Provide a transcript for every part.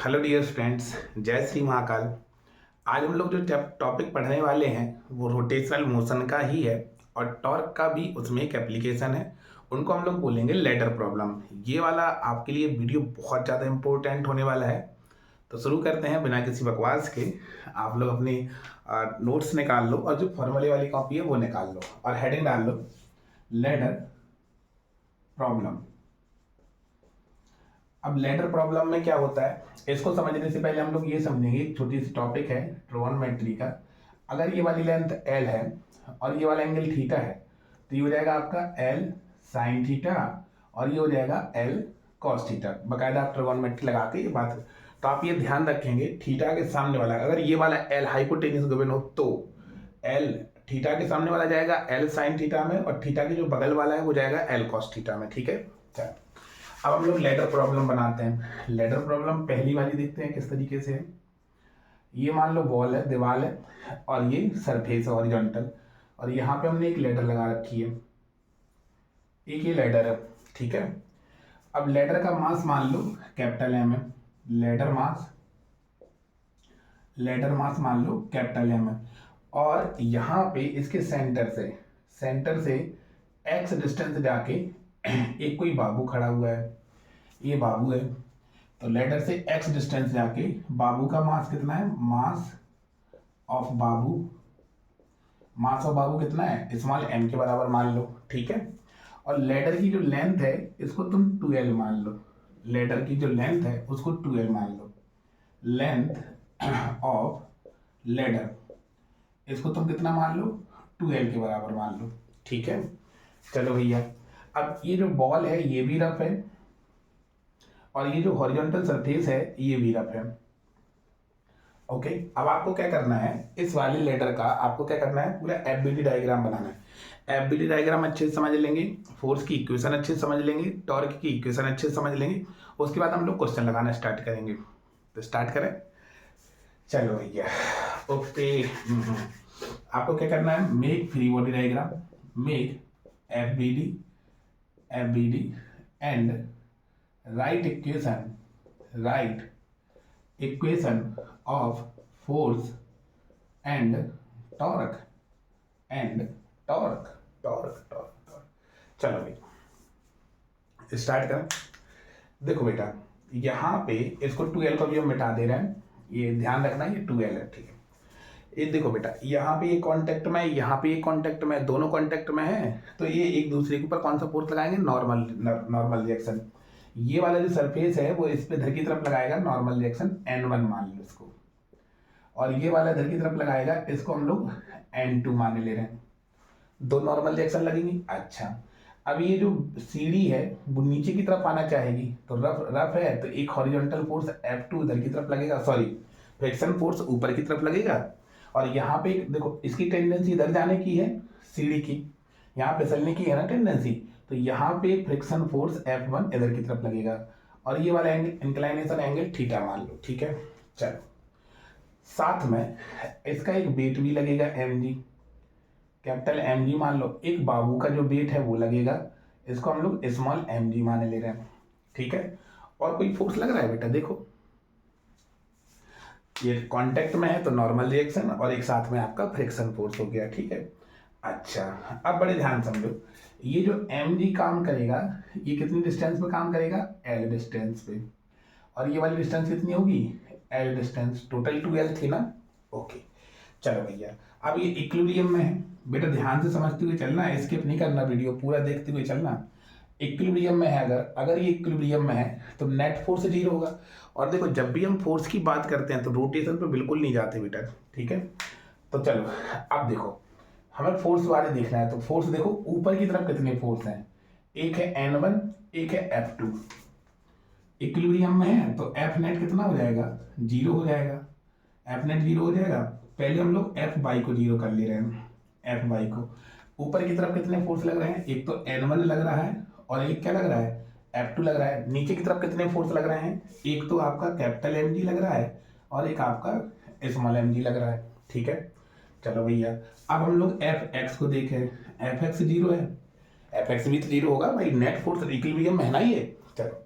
Hello dear students, जय श्री महाकाल। आज हम लोग जो टॉपिक पढ़ने वाले हैं वो रोटेशनल मोशन का ही है और टॉर्क का भी उसमें एक एप्लीकेशन है। उनको हम लोग बोलेंगे लेडर प्रॉब्लम। ये वाला आपके लिए वीडियो बहुत ज़्यादा इम्पोर्टेंट होने वाला है। तो शुरू करते हैं बिना किसी बकवास के। आप लोग अपनी नोट्स निकाल लो और जो फॉर्मूले वाली कॉपी है वो निकाल लो और हेडिंग डाल लो लेडर प्रॉब्लम। अब लेडर प्रॉब्लम में क्या होता है, इसको समझने से पहले हम लोग ये समझेंगे, एक छोटी सी टॉपिक है ट्रिगोनोमेट्री का। अगर ये वाली लेंथ एल है और ये वाला एंगल थीटा है तो ये हो जाएगा आपका एल साइन थीटा और ये हो जाएगा एल कॉस थीटा। बाकायदा आप ट्रिगोनोमेट्री लगा के ये बात, तो आप ये ध्यान रखेंगे थीटा के सामने वाला, अगर ये वाला एल हाइपोटेन्यूस गिवन हो तो एल थीटा के सामने वाला जाएगा एल साइन थीटा में और थीटा के जो बगल वाला है वो जाएगा एल कॉस थीटा में। ठीक है, चलो अब हम लोग लेडर प्रॉब्लम बनाते हैं। लेडर प्रॉब्लम पहली वाली देखते हैं किस तरीके से है। ये मान लो वॉल है, दीवार है और ये सरफेस है हॉरिजॉन्टल और यहाँ पे हमने एक लेडर लगा रखी है, एक ये लेडर है। ठीक है, अब लेडर का मास मान लो कैपिटल एम है, लेडर मास मान लो कैपिटल एम है और यहाँ पे इसके सेंटर से एक्स डिस्टेंस जाके एक कोई बाबू खड़ा हुआ है, ये बाबू है। तो लेडर से x डिस्टेंस जाके बाबू का मास कितना है, मास ऑफ बाबू कितना है, स्मॉल m के बराबर मान लो। ठीक है, और लेडर की जो लेंथ है इसको तुम 2l मान लो, लेडर की जो लेंथ है उसको 2l मान लो, लेंथ ऑफ लेडर इसको तुम कितना मान लो, 2l के बराबर मान लो। ठीक है, चलो भैया, अब ये जो बॉल है ये भी रफ है और ये जो हॉरिजॉन्टल सरफेस है ये भी रफ है। ओके, अब आपको क्या करना है, इस वाले लेडर का आपको क्या करना है, पूरा एफबीडी डायग्राम बनाना है। एफबीडी डायग्राम अच्छे से समझ लेंगे, फोर्स की इक्वेशन अच्छे से समझ लेंगे, टॉर्क की इक्वेशन अच्छे से समझ लेंगे, उसके बाद हम लोग क्वेश्चन लगाना स्टार्ट करेंगे। तो स्टार्ट करें, चलो भैया। ओके, आपको क्या करना है, make free body diagram, make FBD and write equation of force and torque चलो भाई स्टार्ट करें। देखो बेटा, यहाँ पे इसको 2l को भी हम मिटा दे रहे हैं, ये ध्यान रखना ये 2l है। ठीक है, ये देखो बेटा, यहाँ पे ये कांटेक्ट में, यहाँ पे ये कांटेक्ट में, दोनों कांटेक्ट में है तो ये एक दूसरे के ऊपर कौन सा फोर्स लगाएंगे, नॉर्मल रिएक्शन। ये वाला जो सरफेस है वो इस पे इधर की तरफ लगाएगा नॉर्मल रिएक्शन n1 मान लो इसको, और ये वाला इधर की तरफ लगाएगा, इसको हम लोग n2 माने ले रहे हैं, दो नॉर्मल रिएक्शन लगेंगी। अच्छा, अब ये जो सीढ़ी है वो नीचे की तरफ आना चाहेगी तो रफ है तो एक हॉरिजॉन्टल फोर्स F2 इधर की तरफ लगेगा, सॉरी फ्रिक्शन फोर्स ऊपर की तरफ लगेगा और यहाँ पे देखो इसकी टेंडेंसी इधर जाने की है, सीढ़ी की यहाँ फिसलने की है ना टेंडेंसी, तो यहाँ पे फ्रिक्शन फोर्स F1 इधर की तरफ लगेगा और ये वाला एंगल इंक्लाइनेशन एंगल थीटा मान लो। ठीक है, चलो साथ में इसका एक वेट भी लगेगा mg, कैपिटल mg मान लो, एक बाबू का जो वेट है वो लगेगा, इसको हम लोग स्मॉल mg माने ले रहे हैं। ठीक है, और कोई फोर्स लग रहा है बेटा, देखो ये कांटेक्ट में है तो नॉर्मल रिएक्शन और एक साथ में आपका फ्रिक्शन फोर्स हो गया। ठीक है, अच्छा अब बड़े ध्यान समझो, ये जो mg काम करेगा ये कितनी डिस्टेंस पे काम करेगा, l डिस्टेंस पे, और ये वाली डिस्टेंस कितनी होगी, l डिस्टेंस, टोटल 2l थी ना। ओके, चलो भैया, अब ये इक्विलिब्रियम में है बेटा, ध्यान से समझते हुए चलना, स्किप नहीं करना, वीडियो पूरा देखते हुए चलना। इक्विलिब्रियम में है, अगर ये इक्विलिब्रियम में है तो नेट फोर्स 0 होगा। और देखो जब भी हम फोर्स की बात करते हैं तो रोटेशन पे बिल्कुल नहीं जाते बेटा। ठीक है, तो चलो अब देखो हमें फोर्स वाले देखना है, तो फोर्स देखो ऊपर की तरफ कितने फोर्स हैं, एक है N1 एक है F2, इक्विलिब्रियम में है तो F नेट कितना हो जाएगा, 0 हो जाएगा, F नेट 0 हो जाएगा। पहले हम लोग F बाई को 0 कर ले रहे हैं, F बाई को, ऊपर की तरफ कितने फोर्स लग रहे हैं, एक तो N1 लग रहा है और एक क्या लग रहा है, F2 लग रहा है। नीचे की तरफ कितने फोर्स लग रहे हैं, एक तो आपका कैपिटल mg लग रहा है और एक आपका स्मॉल mg लग रहा है। ठीक है, चलो भैया, अब हम लोग fx को देखें, fx 0 है, fx भी तो 0 होगा भाई, नेट फोर्स इक्विलिब्रियम में है ना ये। चलो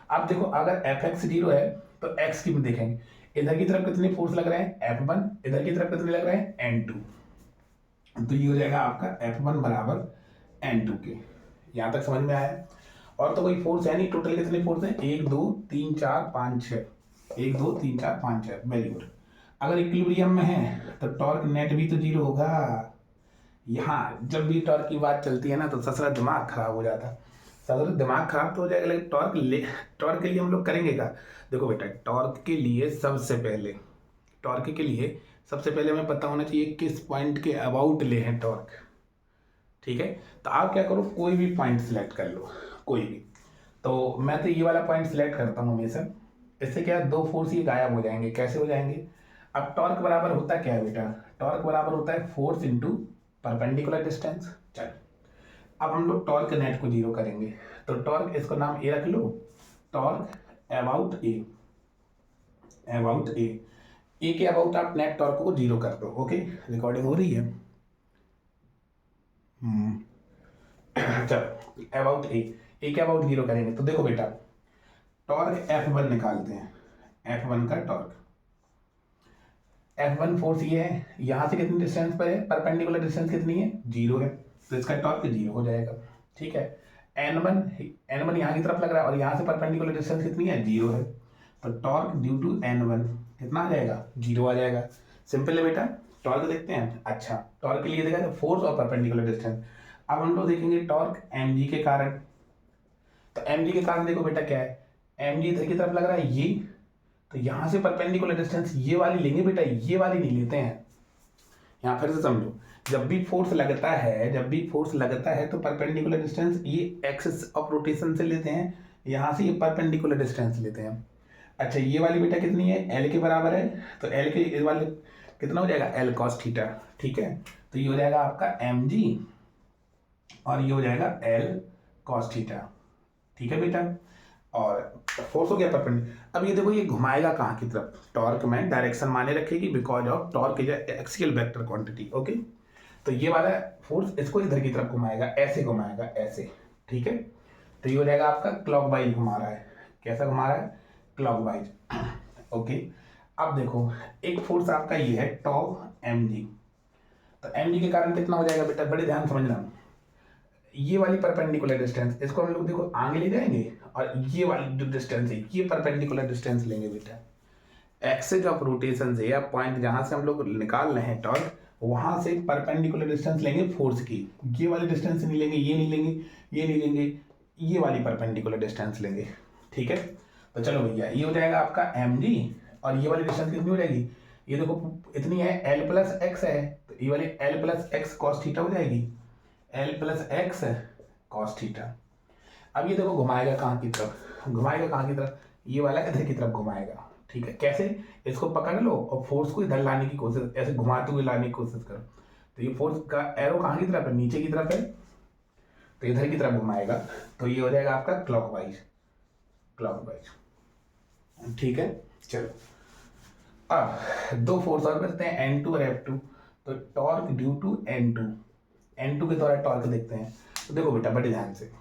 अब देखो, अगर fx 0 है तो एक्स की भी देखेंगे, इधर की तरफ कितने फोर्स लग रहे हैं F1, इधर की तरफ कितने लग रहे हैं N2, तो ये हो जाएगा आपका F1 बराबर N2 के। यहाँ तक समझ में आया? और तो कोई फोर्स है नहीं, टोटल कितने फोर्स हैं, 1 2 3 4 5 6, 1 2 3 4 5 6, वेरी गुड। अगर इक्विलिब्रियम में है तो टॉर्क नेट भी तो जीरो होगा। यहाँ जब भी टॉर्क की बात चलती है ना तो ससरा दिमाग खराब हो जाता है, ससरा दिमाग खराब तो हो जाएगा, लेकिन टॉर्क के लिए हम लोग करेंगे क्या? देखो बेटा, टॉर्क के लिए सबसे पहले हमें पता होना चाहिए किस पॉइंट के अबाउट ले है टॉर्क। ठीक है, तो आप क्या करो, कोई भी पॉइंट सिलेक्ट कर लो, कोई भी। तो मैं तो ये वाला पॉइंट सिलेक्ट करता हूँ हमेशा। इससे क्या है, दो फोर्स ये गायब हो जाएंगे। कैसे हो जाएंगे? अब टॉर्क बराबर होता क्या है बेटा? टॉर्क बराबर होता है फोर्स इंटू परपेंडिकुलर डिस्टेंस। चल, अब हम लोग टॉर्क नेट को जीरो करेंगे, तो टॉर्क, इसको नाम ए रख लो, टॉर्क अबाउट ए। ए के अबाउट आप नेट टॉर्क को जीरो कर दो। ओके, रिकॉर्डिंग हो रही है? चलो, अबाउट ए के अबाउट जीरो करेंगे तो देखो बेटा, टॉर्क F1 निकालते हैं, F1 का टॉर्क। F1 फोर्स ये है, यहाँ से कितनी डिस्टेंस पर है, परपेंडिकुलर डिस्टेंस कितनी है, जीरो है, तो इसका टॉर्क जीरो हो जाएगा। ठीक है, N1 यहाँ की तरफ लग रहा है और यहाँ से परपेंडिकुलर डिस्टेंस कितनी है, जीरो है, तो टॉर्क ड्यू टू N1 कितना आ जाएगा, जीरो आ जाएगा। सिंपल है बेटा। टॉर्क देखते हैं। अच्छा, टॉर्क के लिए देखा जाए फोर्स और परपेंडिकुलर डिस्टेंस। अब हम लोग देखेंगे टॉर्क mg के कारण। तो mg के कारण देखो बेटा क्या है, mg इधर की तरफ लग रहा है ये, तो यहां से परपेंडिकुलर डिस्टेंस ये वाली लेंगे बेटा, ये वाली नहीं लेते हैं। यहाँ फिर से समझो, जब भी फोर्स लगता है तो परपेंडिकुलर डिस्टेंस ये एक्सिस ऑफ रोटेशन से लेते हैं, यहाँ से ये परपेंडिकुलर डिस्टेंस लेते हैं। अच्छा, ये वाली बेटा कितनी है, एल के बराबर है, तो एल के इस वाले कितना हो जाएगा, एल कॉस थीटा। ठीक है, तो ये हो जाएगा आपका mg और ये हो जाएगा एल कॉस थीटा। ठीक है बेटा, और फोर्स हो गया परपेंडिकुलर। अब ये देखो, ये घुमाएगा कहाँ की तरफ, टॉर्क में डायरेक्शन माने रखेगी, because of torque is axial vector quantity. Okay, तो ये वाला फोर्स इसको इधर की तरफ घुमाएगा, ऐसे घुमाएगा, ऐसे। ठीक है, तो ये हो जाएगा आपका क्लॉकवाइज घुमा रहा है। कैसा घुमा रहा है, क्लॉकवाइज। ओके, अब देखो, एक फोर्स आपका ये है टॉ mg, तो mg के कारण कितना हो जाएगा बेटा, बड़े ध्यान समझना। ये वाली परपेंडिकुलर डिस्टेंस, इसको हम लोग देखो आगे ले जाएंगे, और ये वाली जो डिस्टेंस है ये परपेंडिकुलर डिस्टेंस लेंगे बेटा। एक्सिस ऑफ रोटेशन से, या पॉइंट जहां से हम लोग निकाल रहे हैं टॉर्क, वहां से परपेंडिकुलर डिस्टेंस लेंगे फोर्स की। ये वाली डिस्टेंस नहीं लेंगे, ये नहीं लेंगे, ये नहीं लेंगे, ये वाली परपेंडिकुलर डिस्टेंस लेंगे। ठीक है, तो चलो भैया, ये हो जाएगा आपका mg, और ये वाली डिस्टेंस कितनी हो जाएगी, ये देखो इतनी है, l प्लस एक्स है, तो ये वाली l plus x cos theta हो जाएगी, l plus x cos theta. अब ये देखो घुमाएगा कहाँ की तरफ, ये वाला इधर की तरफ घुमाएगा। ठीक है, कैसे, इसको पकड़ लो और फोर्स को इधर लाने की कोशिश, ऐसे घुमाते हुए लाने की कोशिश करो, तो ये फोर्स का एरो कहाँ की तरफ है, नीचे की तरफ है, तो इधर की तरफ घुमाएगा, तो ये हो जाएगा आपका क्लॉकवाइज। ठीक है, चलो, अब दो फोर्स और बचते हैं, N2 और F2। तो टॉर्क ड्यू टू N2 के द्वारा टॉर्क देखते हैं। तो देखो बेटा, बड़े ध्यान से,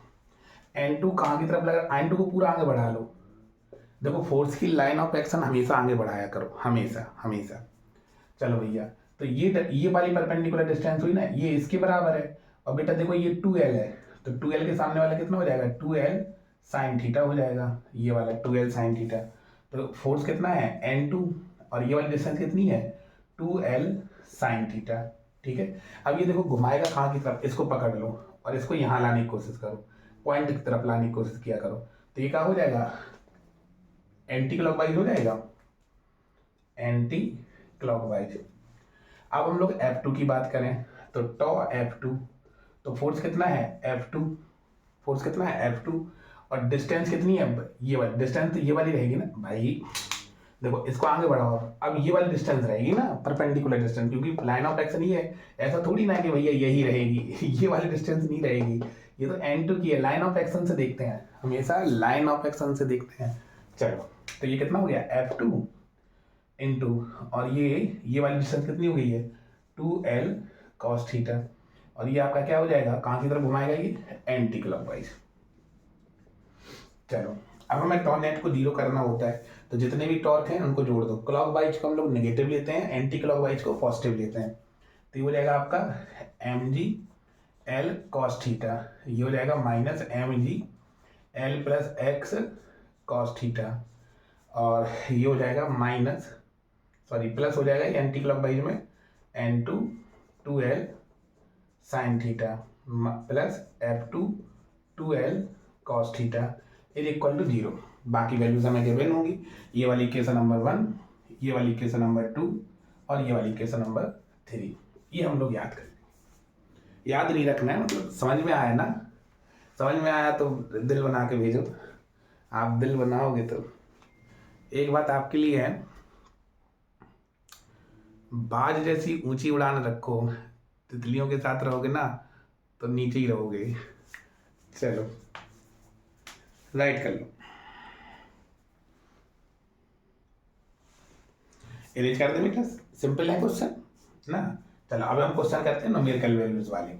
N2 कहाँ की तरफ लगा, N2 को पूरा आगे बढ़ा लो। देखो, फोर्स की लाइन ऑफ एक्शन हमेशा आगे बढ़ाया करो, हमेशा। चलो भैया, तो ये वाली परपेंडिकुलर डिस्टेंस हुई ना, ये इसके बराबर है, और बेटा देखो ये 2l है, तो 2l के सामने वाला कितना हो जाएगा, 2l साइन थीटा हो जाएगा, ये वाला 2l साइन थीटा। तो फोर्स कितना है, N2, और ये वाली डिस्टेंस कितनी है, 2l साइन थीटा। ठीक है, अब ये देखो घुमाएगा कहाँ की तरफ, इसको पकड़ लो और इसको यहाँ लाने की कोशिश करो, पॉइंट की तरफ लाने की कोशिश किया करो, तो ये क्या हो जाएगा, एंटी क्लॉकवाइज हो जाएगा, एंटी क्लॉकवाइज। अब हम लोग F2 की बात करें, तो टॉ F2, तो फोर्स कितना है, F2, और डिस्टेंस कितनी है, ये वाली डिस्टेंस, तो ये वाली रहेगी ना भाई। देखो, इसको आगे बढ़ाओ, अब ये वाली डिस्टेंस रहेगी ना, परपेंडिकुलर डिस्टेंस, क्योंकि लाइन ऑफ एक्शन ये है, ऐसा थोड़ी ना कि भैया यही रहेगी ये वाली डिस्टेंस नहीं रहेगी, ये तो N2 की है। लाइन ऑफ एक्शन से देखते हैं, हमेशा लाइन ऑफ एक्शन से देखते हैं। चलो, तो ये कितना हो गया, F2 इंटू, और ये वाली डिस्टेंस कितनी हो गई है, 2l cos थीटा, और ये आपका क्या हो जाएगा, कहाँ की तरफ घुमाएगा, ये एंटी क्लॉकवाइज। चलो, अब हमें टॉर्क नेट को जीरो करना होता है, तो जितने भी टॉर्क हैं उनको जोड़ दो। क्लॉक वाइज को हम लोग नेगेटिव लेते हैं, एंटी क्लॉक वाइज को पॉजिटिव लेते हैं। तो ये हो जाएगा आपका mg l cos थीटा, ये हो जाएगा minus mg l plus x cos theta, और ये हो जाएगा माइनस प्लस हो जाएगा एंटी क्लॉक वाइज में n2 2l sine theta plus f2 2l cos theta is equal to 0। बाकी वैल्यूज हमें गिवन होंगी, ये वाली इक्वेशन नंबर 1, ये वाली इक्वेशन नंबर 2 और ये वाली इक्वेशन नंबर 3। ये हम लोग याद करेंगे। याद नहीं रखना है, मतलब समझ में आया ना? समझ में आया तो दिल बना के भेजो। आप दिल बनाओगे तो एक बात आपके लिए है, बाज जैसी ऊंची उड़ान रखो, तितलियों के साथ रहोगे ना तो नीचे ही रहोगे। चलो राइट कर लो, इरेज कर दे बेटा, सिंपल है क्वेश्चन ना। चलो अब हम क्वेश्चन करते हैं न्यूमेरिकल वैल्यूज वाले।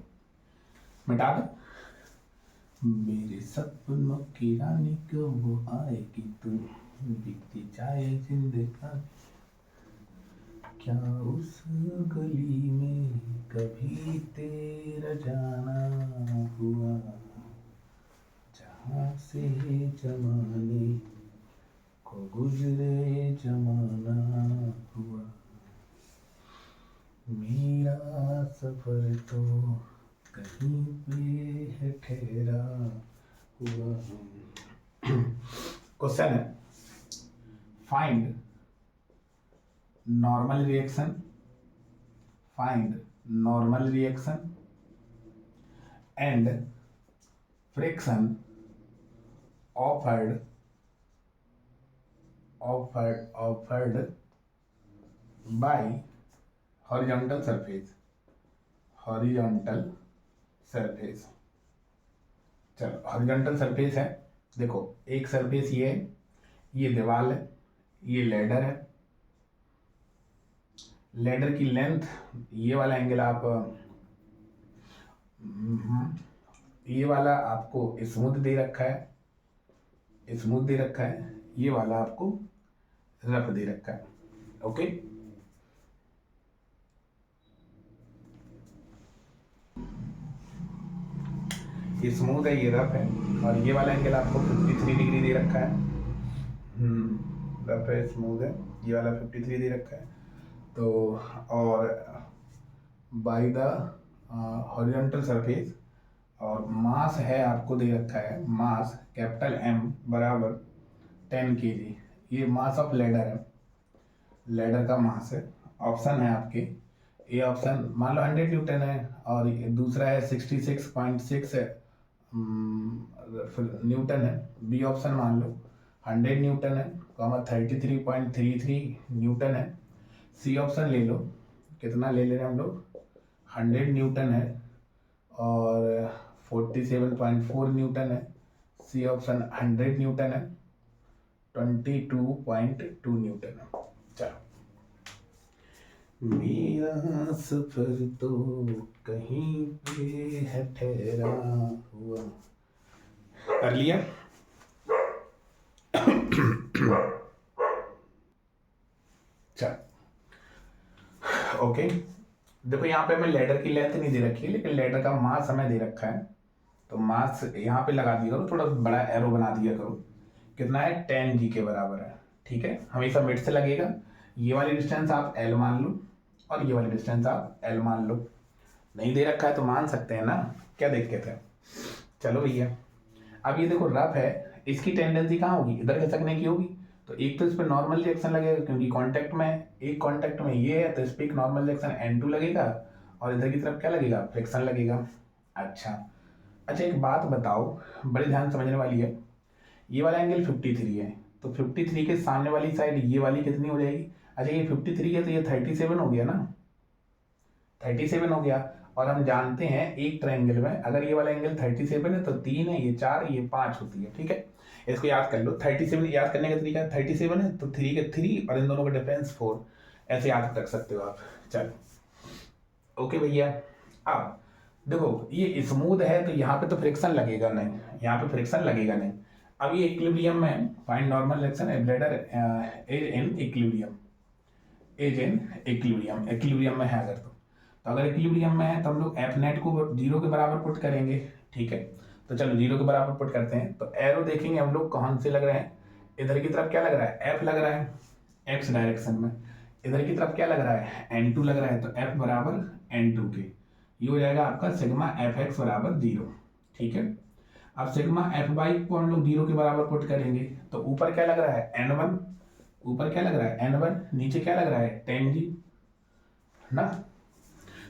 मिटा दो। मेरे सपनों की रानी क्यों वो आएगी तू, बीतती जाए जिंदगानी, क्या उस गली में कभी तेरा जाना हुआ, जहाँ से जमाने को गुजरे जमाना हुआ, मेरा सफर तो कहीं पे है ठहरा हुआ। क्वेश्चन है, find normal reaction, find normal reaction and friction offered by horizontal surface, चलो हॉरिजॉन्टल सरफेस है। देखो एक सरफेस ये है, ये दीवार है, ये लैडर है, लैडर की लेंथ, ये वाला एंगल आप ये वाला आपको स्मूथ दे रखा है, ये वाला आपको रफ दे रखा है। ओके, ये स्मूथ है, ये रफ है, और ये वाला एंगल आपको 53 डिग्री दे रखा है। रफ है, स्मूथ है, ये वाला 53 दे रखा है। तो और बाय द हॉरिजॉन्टल सरफेस, और मास है आपको दे रखा है, मास कैपिटल M बराबर 10 kg, ये मास ऑफ लेडर है, लेडर का मास है। ऑप्शन है आपके, ए ऑप्शन मान लो 100 न्यूटन है, और दूसरा है 66.6 न्यूटन है। बी ऑप्शन मान लो 100 न्यूटन है, 33.33 न्यूटन है। सी ऑप्शन ले लो, कितना ले ले रहे हैं हम लोग, 100 न्यूटन है और 47.4 न्यूटन है। सी ऑप्शन 100 न्यूटन है, 22.2 न्यूटन है। चलो, मेरा सफर तो कहीं पे है ठहरा हुआ, कर लिया। चल ओके, देखो यहाँ पे हमें लेडर की लेंथ नहीं दे रखी है, लेकिन लेडर का मास हमें दे रखा है, तो मास यहाँ पे लगा दिया करो, थोड़ा बड़ा एरो बना दिया करो। कितना है, 10 g के बराबर है। ठीक है, हमेशा मिड से लगेगा। ये वाली डिस्टेंस आप L मान लो और ये वाली डिस्टेंस आप L मान लो। नहीं दे रखा है तो मान सकते हैं ना, क्या देख थे। चलो भैया, अब ये देखो रफ है, इसकी टेंडेंसी कहाँ होगी, इधर खिसकने की होगी। तो एक तो इस पर नॉर्मल रिएक्शन लगेगा क्योंकि कांटेक्ट में है, एक कांटेक्ट में ये है, तो इस पर एक नॉर्मल रिएक्शन N2 लगेगा, और इधर की तरफ क्या लगेगा, फ्रिक्शन लगेगा। अच्छा, एक बात बताओ, बड़े ध्यान समझने वाली है। ये वाला एंगल 53 है, तो 53 के सामने वाली साइड ये वाली कितनी हो जाएगी। अच्छा, ये 53 है तो ये 37 हो गया ना, 37 हो गया। और हम जानते हैं एक ट्रायंगल में अगर ये वाला एंगल 37 है तो 3 है, ये 4, ये 5 होती है। ठीक है, इसको याद कर लो। 37 याद करने का तरीका 37 है तो 3 के 3 और इन दोनों का डिफरेंस 4, ऐसे याद रख सकते हो आप। चलो ओके भैया, अब देखो ये स्मूथ है तो यहाँ पे तो फ्रिक्शन लगेगा नहीं, यहाँ पे फ्रिक्शन लगेगा नहीं। अब ये इक्विलिब्रियम में है, find normal reaction a ladder as in equilibrium, as in equilibrium, equilibrium में है अगर तो अगर इक्विलिब्रियम में है तो हम लोग एफ नेट को जीरो के बराबर पुट करेंगे, ठीक है। तो चलो जीरो के बराबर पुट करते हैं, तो एरो देखेंगे हम लोग कौन से लग रहे हैं, इधर की तरफ क्या लग रहा है, एफ लग रहा है एक्स डायरेक्शन में, इधर की तरफ क्या लग रहा है, n2 लग रहा है, तो f बराबर n2 के, ये हो जाएगा आपका सिग्मा एफ एक्स बराबर जीरो, ठीक है। अब सिग्मा एफ बाई को हम लोग जीरो के बराबर पुट करेंगे, तो ऊपर क्या लग रहा है n1, ऊपर क्या लग रहा है n1, नीचे क्या लग रहा है 10g ना।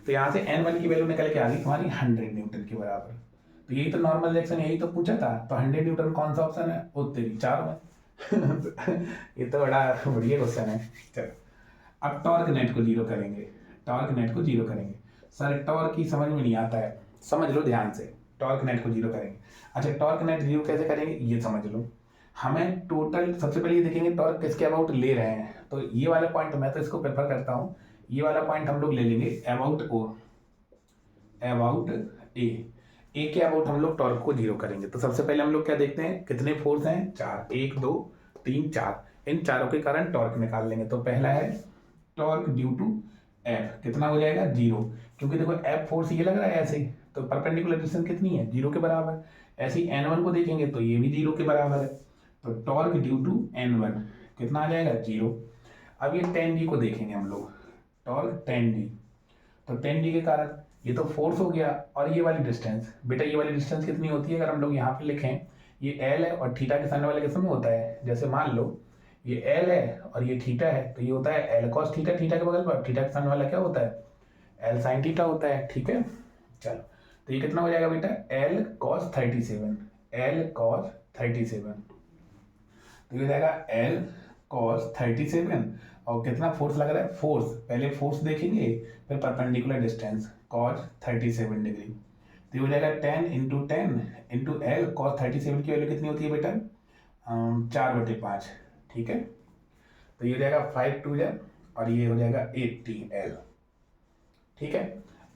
तो यहाँ से n1 की वैल्यू निकल के आ गई हमारी 100 न्यूटन के बराबर। तो यही तो नॉर्मल रिएक्शन, यही तो पूछा था, तो 100 न्यूटन कौन सा ऑप्शन है, वो तेरी 4 में। ये तो बड़ा बढ़िया क्वेश्चन है। चलो अब टॉर्क नेट को जीरो करेंगे, टॉर्क नेट को जीरो करेंगे। सर टॉर्क की समझ में नहीं आता है, समझ लो ध्यान से, टॉर्क नेट को जीरो करेंगे। अच्छा टॉर्क नेट जीरो कैसे करेंगे ये समझ लो। हमें टोटल सबसे पहले ये देखेंगे टॉर्क किसके अबाउट ले रहे हैं, तो ये वाला पॉइंट मैं तो इसको प्रेफर करता हूँ, ये वाला पॉइंट हम लोग ले लेंगे अबाउट ओ, अबाउट ए के अबाउट हम लोग टॉर्क को जीरो करेंगे। तो सबसे पहले हम लोग क्या देखते हैं, कितने फोर्स हैं, 4, 1 2 3 4, इन चारों के कारण टॉर्क निकाल लेंगे। तो पहला है टॉर्क ड्यू टू एफ, कितना हो जाएगा जीरो, क्योंकि देखो एफ फोर्स ये लग रहा है ऐसे, तो परपेंडिकुलर डिस्टेंस कितनी है, जीरो के बराबर। ऐसे ही n1 को देखेंगे तो ये भी जीरो के बराबर है, तो टॉर्क ड्यू टू n1 कितना आ जाएगा जीरो। अब ये 10g को देखेंगे हम लोग, टॉर्क 10g, तो 10g के कारण ये तो फोर्स हो गया, और ये वाली डिस्टेंस बेटा, ये वाली डिस्टेंस कितनी होती है, अगर हम लोग यहाँ पे लिखें, ये एल है और थीटा के सामने वाले किस में होता है, जैसे मान लो ये एल है और ये थीटा है, तो ये होता है एल कॉस थीटा, थीटा के बगल पर थीटा के सामने वाला क्या होता है, एल साइन थीटा होता है, ठीक है। चलो तो ये कितना हो जाएगा बेटा, एल कॉस 37, एल कॉस 37, तो ये हो जाएगा एल कॉस 37, और कितना फोर्स लग रहा है, फोर्स पहले फोर्स देखेंगे फिर परपेंडिकुलर डिस्टेंस कॉस 37 डिग्री, तो ये हो जाएगा 10 इंटू 10 इंटू एल कॉस 37 की वैल्यू कितनी होती है बेटा, 4/5, ठीक है। तो ये हो जाएगा 5 2 जा, और ये हो जाएगा 80 एल, ठीक है।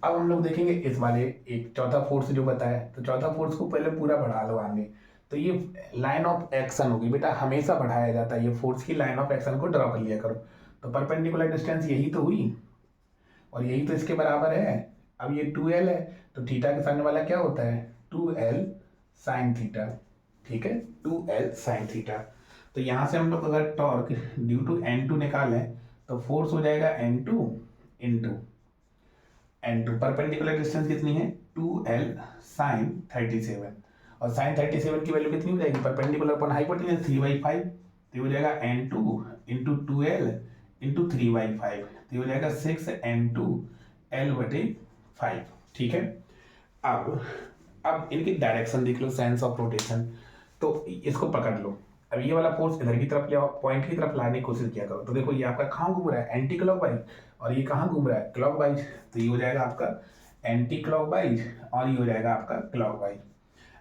अब हम लोग देखेंगे इस वाले एक चौथा फोर्स जो बताया, तो चौथा फोर्स को पहले पूरा बढ़ा लो आगे, तो ये लाइन ऑफ एक्शन होगी बेटा, हमेशा बढ़ाया जाता है, ये फोर्स की लाइन ऑफ एक्शन को ड्रॉ कर लिया करो। तो परपेंडिकुलर डिस्टेंस यही तो हुई, और यही तो इसके बराबर है। अब ये 2l है, तो थीटा के सामने वाला क्या होता है, 2l साइन थीटा, ठीक है, 2l साइन थीटा। तो यहाँ से हम लोग अगर टॉर्क ड्यू टू n2 निकालें, तो फोर्स हो जाएगा n2 into n2, perpendicular distance कितनी है 2l साइन 37, और साइन 37 की वैल्यू कितनी हो जाएगी, परपेंडिकुलर अपन हाइपोटेन्यूज 3/5, तो हो जाएगा n2 इंटू 2l इंटू 3/5, तो हो जाएगा 6n2 l/5, ठीक है। अब इनकी डायरेक्शन देख लो, सेंस ऑफ रोटेशन, तो इसको पकड़ लो। अब ये वाला फोर्स इधर की तरफ ले आओ, पॉइंट की तरफ लाने की कोशिश किया करो, तो देखो ये आपका कहाँ घूम रहा है, एंटी क्लॉकवाइज, और ये कहाँ घूम रहा है, क्लॉकवाइज, तो ये हो जाएगा आपका एंटी क्लॉकवाइज, और ये हो जाएगा आपका क्लॉकवाइज।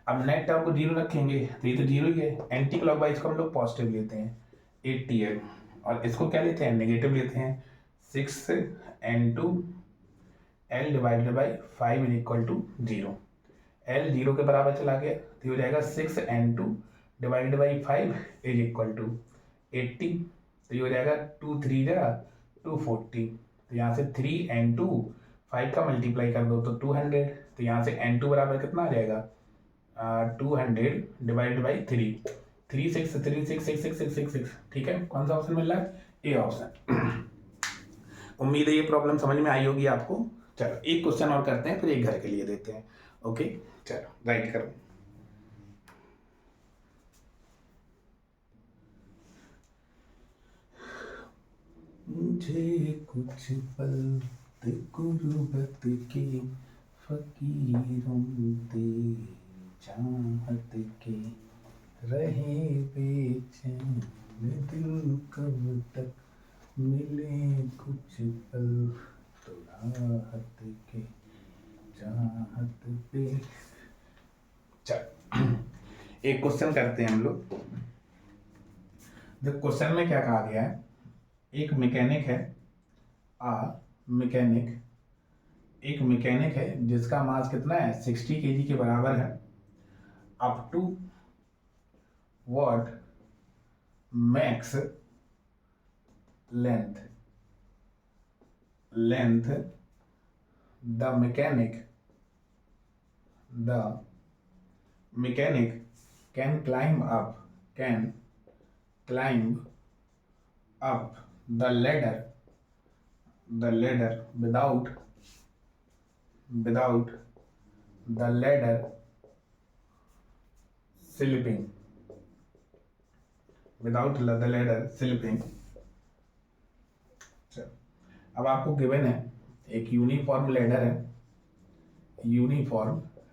अब नेट टर्म को जीरो रखेंगे, तो ये तो जीरो ही है, एंटी क्लॉकवाइज को हम लोग पॉजिटिव लेते हैं 80l, और इसको क्या लेते हैं, नेगेटिव लेते हैं 6n2 l divided by 5 is equal to 0, l 0 के बराबर चला गया, तो हो जाएगा 6n2 divided by 5 is equal to 80, तो ये हो जाएगा 2 3 जा 240, तो यहाँ से 3n2 5 का मल्टीप्लाई कर दो तो 200, तो यहाँ से n2 बराबर कितना आ जाएगा 200 डिवाइडेड बाई 3, ठीक है। कौन सा ऑप्शन मिल रहा है, ए ऑप्शन। उम्मीद है ये प्रॉब्लम समझ में आई होगी आपको। चलो एक क्वेश्चन और करते हैं, फिर एक घर के लिए देते हैं, ओके। चलो राइट करो, मुझे कुछ पल गुर्बत के फकीरों दे चाहत के रहे बेचैन दिल, कब तक मिले कुछ पल तो राहत के चाहत पे। चल एक क्वेश्चन करते हैं हम लोग। देखो क्वेश्चन में क्या कहा गया है, एक मैकेनिक है, एक मैकेनिक है जिसका मास कितना है 60 kg के बराबर है, up to what max length the mechanic can climb up the ladder without the ladder slipping चलो, अब आपको गिवन है एक यूनिफॉर्म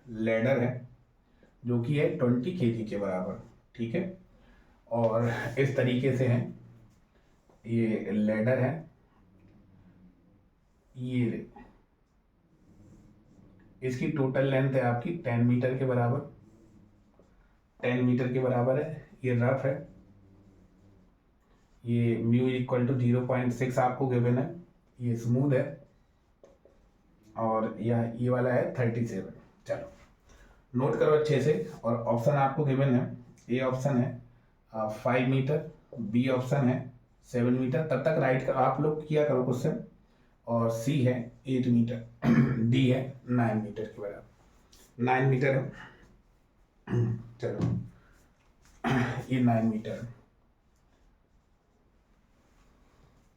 लैडर है जो कि है 20 kg के बराबर, ठीक है। और इस तरीके से है, ये लैडर है, ये इसकी टोटल लेंथ है आपकी 10 मीटर के बराबर है। ये रफ है, ये म्यू इक्वल टू 0.6 आपको गिवन है। ये स्मूथ है और ये वाला है 37। चलो नोट करो अच्छे से। और ऑप्शन आपको गिवन है, ए ऑप्शन है 5 मीटर, बी ऑप्शन है 7 मीटर, तब तक राइट आप लोग किया करो क्वेश्चन। और सी है 8 मीटर, डी है 9 मीटर के बराबर। 9 मीटर है, चलो ये 9 मीटर है।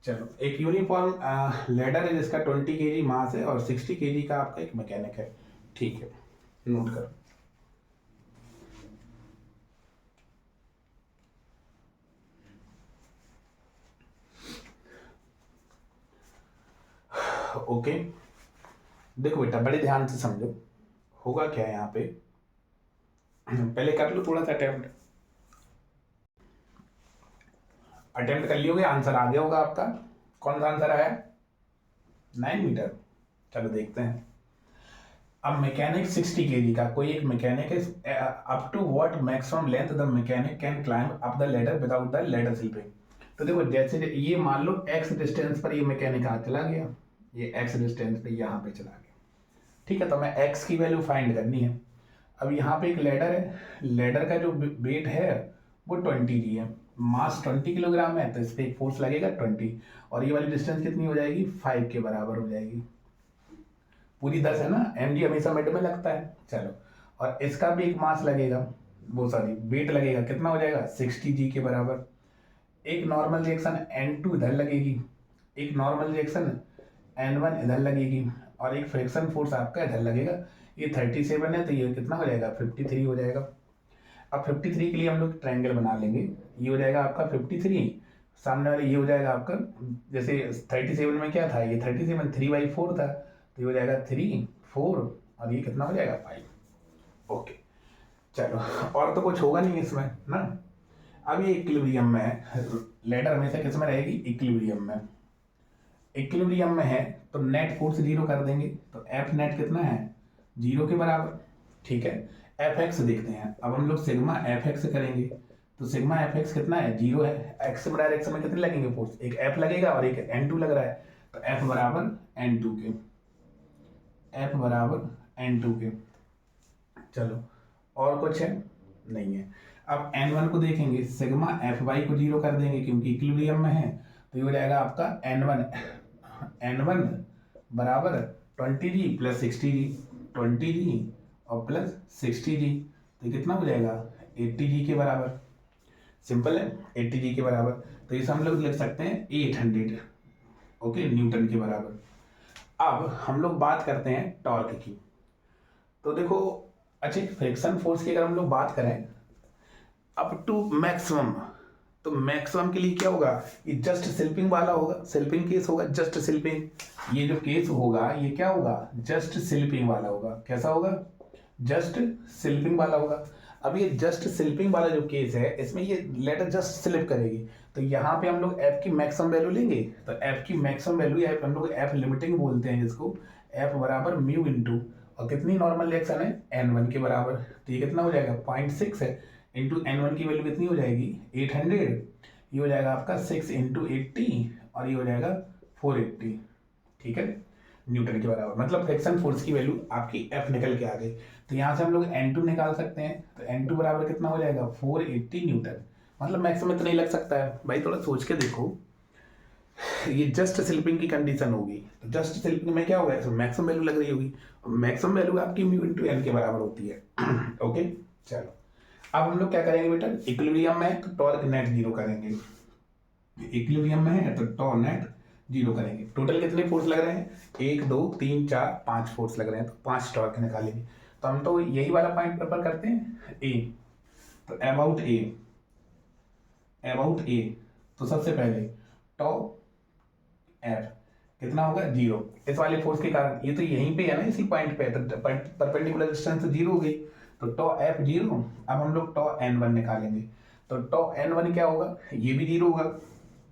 चलो एक यूनिफॉर्म लैडर है जिसका 20 kg मास है और 60 kg का आपका एक मैकेनिक है, ठीक है, नोट करो। ओके देखो बेटा बड़े ध्यान से समझो, होगा क्या यहाँ पे, पहले कर लो थोड़ा सा अटेम्प्ट कर लियोगे, आंसर आ गया होगा आपका। कौन सा आंसर आया? 9 मीटर। चलो देखते हैं। अब मैकेनिक 60 kg का कोई एक मैकेनिक है, up to what maximum length the mechanic can climb up the ladder without the ladder slipping. तो देखो जैसे ये मान लो x डिस्टेंस पर ये मैकेनिक हाथ चला गया, ये x डिस्टेंस पे यहाँ पे चला गया, ठीक है। तो मैं x की वैल्यू फाइंड करनी है। अब यहाँ पे एक लैडर है, लैडर का जो वेट है वो 20 g है, मास 20 किलोग्राम है, तो इस पर एक फोर्स लगेगा 20, और ये वाली डिस्टेंस कितनी हो जाएगी? 5 के बराबर हो जाएगी। पूरी 10 है ना, mg हमेशा मिड में लगता है। चलो और इसका भी एक मास लगेगा, वो सॉरी वेट लगेगा, कितना हो जाएगा? 60 g के बराबर। एक नॉर्मल रिएक्शन N2 इधर लगेगी, एक नॉर्मल रिएक्शन N1 इधर लगेगी, और एक फ्रिक्शन फोर्स आपका इधर लगेगा। ये 37 है तो ये कितना हो जाएगा? 53 हो जाएगा। अब 53 के लिए हम लोग ट्रायंगल बना लेंगे। ये हो जाएगा आपका 53, सामने वाले ये हो जाएगा आपका, जैसे 37 में क्या था? ये 37 3/4 था, तो ये हो जाएगा 3 4, और ये कितना हो जाएगा? 5। ओके चलो, और तो कुछ होगा नहीं इसमें ना। अब ये इक्विलिब्रियम में है, लैडर हमेशा किस में रहेगी? इक्विलिब्रियम में है तो नेट फोर्स 0 कर देंगे, तो एफ नेट कितना है? 0 के बराबर, ठीक है। एफ एक्स देखते हैं, अब हम लोग सिग्मा एफ एक्स करेंगे, तो सिग्मा एफ एक्स कितना है? 0 है। एक्स डायरेक्शन में कितने लगेंगे फोर्स? एक एफ लगेगा और एक N2 लग रहा है, तो एफ बराबर N2 के, एफ बराबर N2 के। चलो और कुछ है? नहीं है। अब N1 को देखेंगे, सिग्मा एफ वाई को 0 कर देंगे क्योंकि इक्विलिब्रियम में है, तो ये हो जाएगा आपका N1 बराबर 20g प्लस 60g, 20g और प्लस 60g, तो कितना हो जाएगा? 80g के बराबर। सिंपल है, 80g के बराबर, तो इसे हम लोग लिख सकते हैं 800 ओके न्यूटन के बराबर। अब हम लोग बात करते हैं टॉर्क की। तो देखो अच्छा, फ्रिक्शन फोर्स की अगर हम लोग बात करें अप टू मैक्सिमम, तो मैक्सिमम के लिए क्या होगा? ये जस्ट स्लिपिंग वाला होगा, स्लिपिंग केस होगा, जस्ट स्लिपिंग। ये जो केस होगा ये क्या होगा? जस्ट स्लिपिंग वाला होगा। कैसा होगा? जस्ट स्लिपिंग वाला होगा। अब ये जस्ट स्लिपिंग वाला जो केस है, इसमें ये लेटर जस्ट स्लिप करेगी, तो यहाँ पे हम लोग एफ की मैक्सिमम वैल्यू लेंगे, तो एफ की मैक्सिमम वैल्यू हम लोग एफ लिमिटिंग बोलते हैं जिसको, एफ बराबर म्यू इंटू, और कितनी नॉर्मल रिएक्शन है? N1 के बराबर, तो ये कितना हो जाएगा? 0.6 है, इंटू N1 की वैल्यू कितनी हो जाएगी? 800, ये हो जाएगा आपका 6 × 80, और ये हो जाएगा 480, ठीक है। न्यूटन के बराबर, मतलब फ्रिक्शन फोर्स की वैल्यू आपकी F निकल के आ गई। तो यहाँ से हम लोग N2 निकाल सकते हैं, तो N2 बराबर कितना हो जाएगा 480 न्यूटन। मतलब मैक्सिमम तो नहीं लग सकता है भाई, थोड़ा सोच के देखो। ये जस्ट स्लिपिंग की कंडीशन होगी, तो जस्ट स्लिपिंग में क्या होगा, इसमें मैक्सिमम वैल्यू लग रही होगी। मैक्सिमम वैल्यू आपकी म्यू इंटू एन के बराबर होती है। ओके चलो, अब हम लोग क्या करेंगे बेटा, इक्विलिब्रियम में है तो टॉर्क नेट जीरो करेंगे। इक्विलिब्रियम में है तो टॉर्क नेट जीरो करेंगे। टोटल कितने फोर्स लग रहे हैं, 1 2 3 4 5 फोर्स लग रहे हैं, तो 5 टॉर्क निकालेंगे। तो हम तो यही वाला पॉइंट प्रेफर करते हैं, ए। तो अबाउट ए, तो सबसे पहले टॉ एफ कितना होगा 0, इस वाले फोर्स के कारण। ये तो यहीं पे है ना, इसी पॉइंट पे, तो परपेंडिकुलर डिस्टेंस तो 0 हो गई, तो टॉ एफ 0। अब हम लोग टॉ n1 निकालेंगे, तो टॉ n1 क्या होगा, ये भी 0 होगा।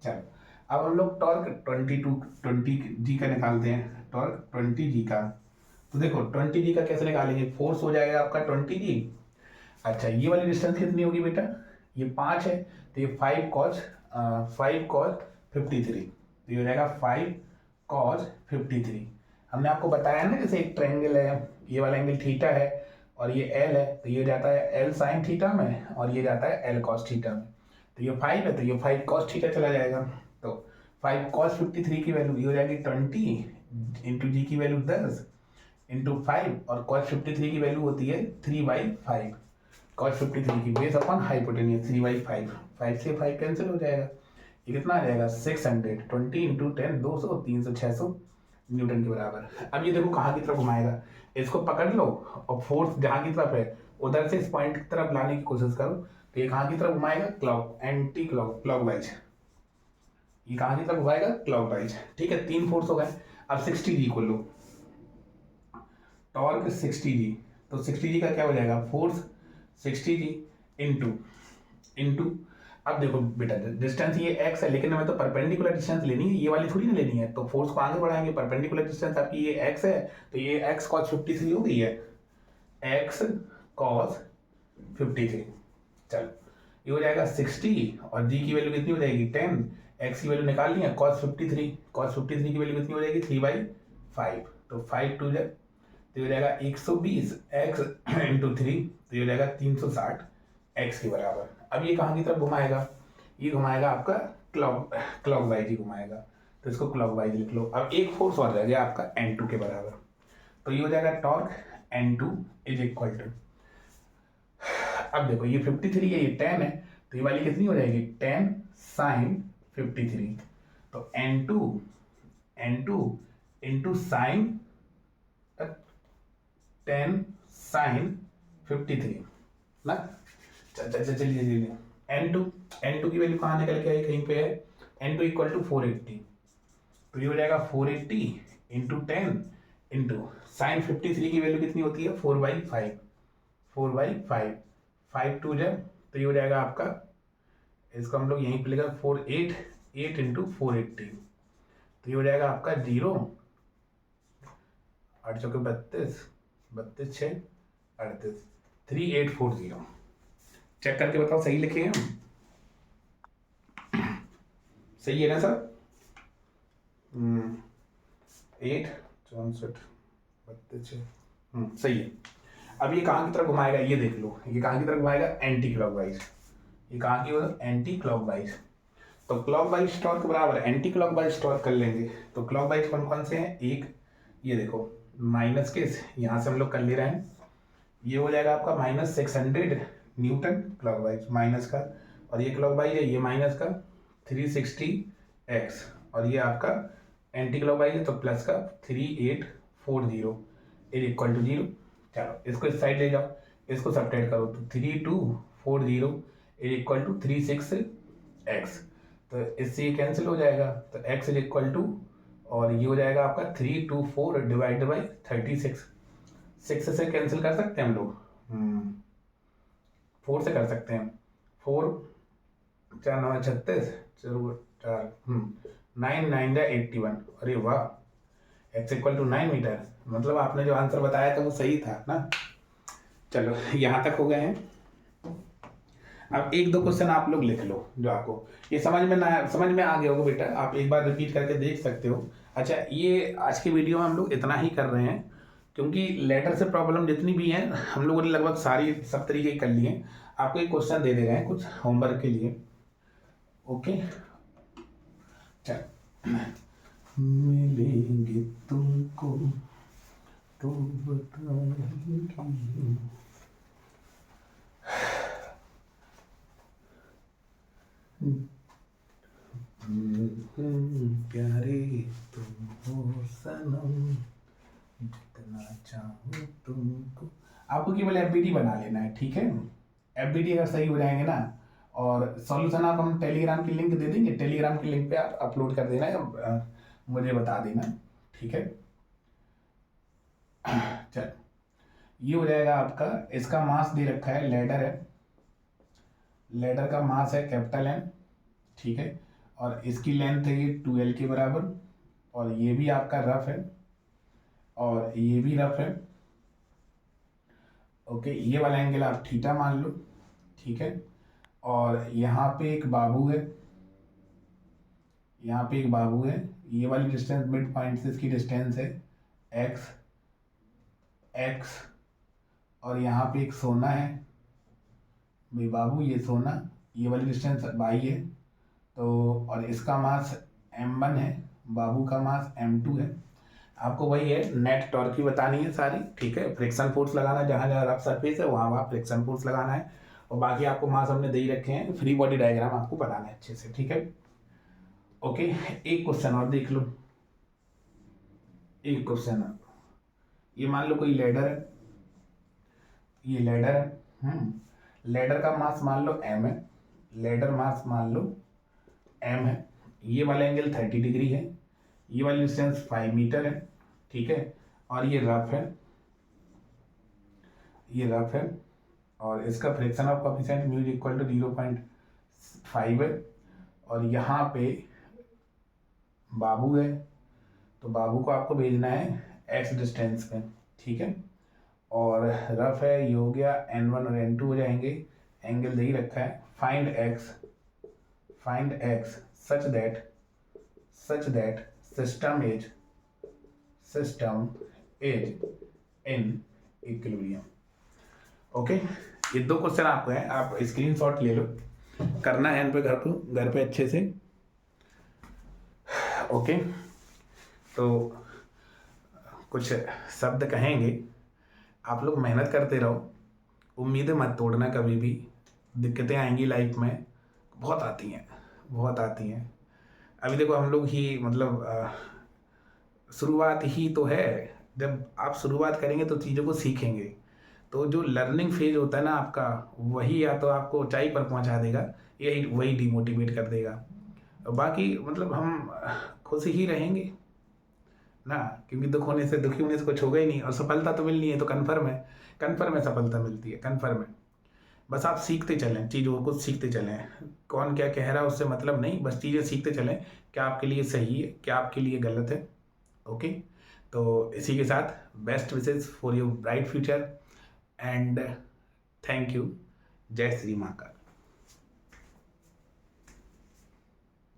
चलो, अब हम लोग टॉर्क 20 का निकालते हैं, टॉर्क 20 का। तो देखो 20 का कैसे निकालेंगे, फोर्स हो जाएगा आपका 20। अच्छा, ये वाली डिस्टेंस कितनी होगी बेटा, ये 5 है, तो ये 5 cos 53, तो ये हो जाएगा 5 cos 53। हमने आपको बताया ना, जैसे एक ट्रायंगल है, ये वाला एंगल थीटा है और ये एल है, तो ये जाता है एल साइन थीटा में और ये जाता है एल कॉस थीटा में। तो ये 5 है, तो ये 5 cos थीटा चला जाएगा। तो 5 cos 53 की वैल्यू ये हो जाएगी 20 इंटू जी की वैल्यू 10 इंटू 5, और cos 53 की वैल्यू होती है 3/5। cos 53 की बेस अपन हाइपोटेन्यूज 3/5, 5 से 5 कैंसिल हो जाएगा, ये कितना आ जाएगा 600, 20 इंटू 10 200, 300 600 न्यूटन के बराबर। अब ये देखो कहाँ की तरफ घुमाएगा, इसको पकड़ लो और फोर्स जहाँ की तरफ है उधर से इस पॉइंट की तरफ लाने की कोशिश करो। तो ये कहाँ की तरफ घुमाएगा, एंटी क्लॉकवाइज। ये कहाँ की तरफ घुमाएगा, क्लॉकवाइज। ठीक है, 3 फोर्स हो गए। अब 60G को लो, टॉर्क 60G, तो 60G का क्या हो जाएगा, फोर्स 60G इंटू अब देखो बेटा, डिस्टेंस ये x है, लेकिन हमें तो परपेंडिकुलर डिस्टेंस लेनी है, ये वाली थोड़ी ना लेनी है। तो फोर्स को आगे बढ़ाएंगे, परपेंडिकुलर डिस्टेंस आपकी ये x है, तो ये x cos 53 हो गई है, x cos 53। चलो, ये हो जाएगा 60 और g की वैल्यू कितनी हो जाएगी 10, x की वैल्यू निकालनी है cos 53 की वैल्यू कितनी हो जाएगी 3/5, तो 5 2 जाए, तो ये हो जाएगा 120 x इंटू 3, तो ये हो जाएगा 360 x के बराबर। अब ये कहाँ की तरफ घुमाएगा, ये घुमाएगा आपका क्लॉकवाइज ही घुमाएगा, तो इसको क्लॉकवाइज लिख लो। अब एक फोर्स और रह गया आपका N2 के बराबर, तो ये हो जाएगा torque N2 is equal to, अब देखो ये 53 है, ये 10 है, तो ये वाली कितनी हो जाएगी 10 साइन 53, तो N2 इंटू साइन 10 साइन 53 ना। चलिए N2 की वैल्यू कहाँ निकल के आई, कहीं पे है, N2 इक्वल टू 480, तो ये हो जाएगा 480 इंटू 10 इंटू साइन 53 की वैल्यू कितनी होती है 4/5, 5 2 जब, तो ये हो जाएगा आपका, इसको हम लोग यहीं पे लिखा 8 इंटू 480, तो ये हो जाएगा आपका 0 8 चौके 32 32 6 38 3840। चेक करके बताओ सही लिखे हैं हम, सही है ना सर, 8 64 32 सही है। अब ये कहाँ की तरफ घुमाएगा, ये देख लो, ये कहाँ की तरफ घुमाएगा एंटी क्लॉकवाइज, ये कहाँ की होगा एंटी क्लॉकवाइज। तो क्लॉकवाइज टॉर्क बराबर एंटी क्लॉकवाइज टॉर्क कर लेंगे। तो क्लॉकवाइज कौन कौन से हैं, एक ये देखो माइनस के, यहाँ से हम लोग कर ले रहे हैं, ये हो जाएगा आपका -600 न्यूटन क्लॉकवाइज माइनस का, और ये क्लॉकवाइज है ये माइनस का 360x, और ये आपका एंटी क्लॉकवाइज है तो प्लस का 3840 इज इक्वल टू 0। चलो इसको इस साइड ले जाओ, इसको सब्ट्रैक्ट करो, तो 3240 इज इक्वल टू 36x, तो इससे ये कैंसिल हो जाएगा, तो x इज इक्वल टू, और ये हो जाएगा आपका 324 डिवाइडेड बाई 36, 6 से कैंसिल कर सकते हैं हम लोग, 4 से कर सकते हैं, 4 4 9 36 4 9 9 81, अरे वाह, x इक्वल टू 9 मीटर, मतलब आपने जो आंसर बताया था वो सही था ना। चलो यहाँ तक हो गए हैं। अब एक दो क्वेश्चन आप लोग लिख लो जो आपको ये समझ में आ गया होगा बेटा, आप एक बार रिपीट करके देख सकते हो। अच्छा, ये आज की वीडियो में हम लोग इतना ही कर रहे हैं, क्योंकि लेटर से प्रॉब्लम जितनी भी हैं हम लोगों ने लगभग सारी सब तरीके कर लिए हैं। आपको एक क्वेश्चन दे रहे हैं कुछ होमवर्क के लिए। ओके, चल मिलेंगे तुमको तो बताएंगे। प्यारे तुम हो सनम, जितना चाहूं तुमको। आपको केवल एफबीडी बना लेना है, ठीक है। एफबीडी अगर सही हो जाएंगे ना, और सॉल्यूशन आप हम टेलीग्राम की लिंक दे देंगे, टेलीग्राम की लिंक पे आप अपलोड कर देना है, मुझे बता देना, ठीक है। चल, ये हो जाएगा आपका। इसका मास दे रखा है, लेडर है, लेडर का मास है कैपिटल एम, ठीक है। और इसकी लेंथ है ये 2L के बराबर, और ये भी आपका रफ है, और ये भी रफ है। ओके, ये वाला एंगल आप थीटा मान लो, ठीक है। और यहाँ पे एक बाबू है, यहाँ पे एक बाबू है। ये वाली डिस्टेंस मिड पॉइंट से इसकी डिस्टेंस है x, और यहाँ पे एक सोना है भाई बाबू, ये सोना, ये वाली डिस्टेंस y है। तो और इसका मास m1 है, बाबू का मास m2 है। आपको वही है, नेट टॉर्क की बतानी है सारी, ठीक है। फ्रिक्शन फोर्स लगाना, जहाँ जहाँ रफ सरफेस है वहाँ वहाँ फ्रिक्शन फोर्स लगाना है, और बाकी आपको मास हमने दे ही रखे हैं। फ्री बॉडी डायग्राम आपको बताना है अच्छे से, ठीक है। ओके, एक क्वेश्चन और देख लो, एक क्वेश्चन। ये मान लो कोई लेडर है, ये लेडर है, लेडर का मास मान लो m है, लेडर मास मान लो m है। ये वाला एंगल 30 डिग्री है, ये वाली डिस्टेंस 5 मीटर है, ठीक है। और ये रफ है, ये रफ है, और इसका friction of coefficient mu equal to 0.5 है। और यहाँ पे बाबू है, तो बाबू को आपको भेजना है x डिस्टेंस पे, ठीक है। और रफ है, ये हो गया n1 और n2 हो जाएंगे, एंगल दे ही रखा है। Find x such that system is in equilibrium। Okay, ये दो क्वेश्चन आपको हैं, आप स्क्रीनशॉट ले लो, करना है इन पे घर पे अच्छे से। ओके, तो कुछ शब्द कहेंगे, आप लोग मेहनत करते रहो, उम्मीदें मत तोड़ना कभी भी। दिक्कतें आएंगी लाइफ में, बहुत आती हैं, बहुत आती हैं। अभी देखो हम लोग ही मतलब शुरुआत ही तो है, जब आप शुरुआत करेंगे तो चीज़ों को सीखेंगे। तो जो लर्निंग फेज होता है ना आपका, वही या तो आपको ऊंचाई पर पहुंचा देगा, यही वही डिमोटिवेट कर देगा। बाकी मतलब हम खुश ही रहेंगे ना, क्योंकि दुखी होने से कुछ होगा ही नहीं, और सफलता तो मिलनी है तो कन्फर्म है सफलता मिलती है, कन्फर्म है। बस आप सीखते चलें, चीज़ों को सीखते चलें, कौन क्या कह रहा है उससे मतलब नहीं, बस चीज़ें सीखते चलें, क्या आपके लिए सही है, क्या आपके लिए गलत है। ओके, तो इसी के साथ best wishes for your bright future and thank you. जय श्री महाकाल।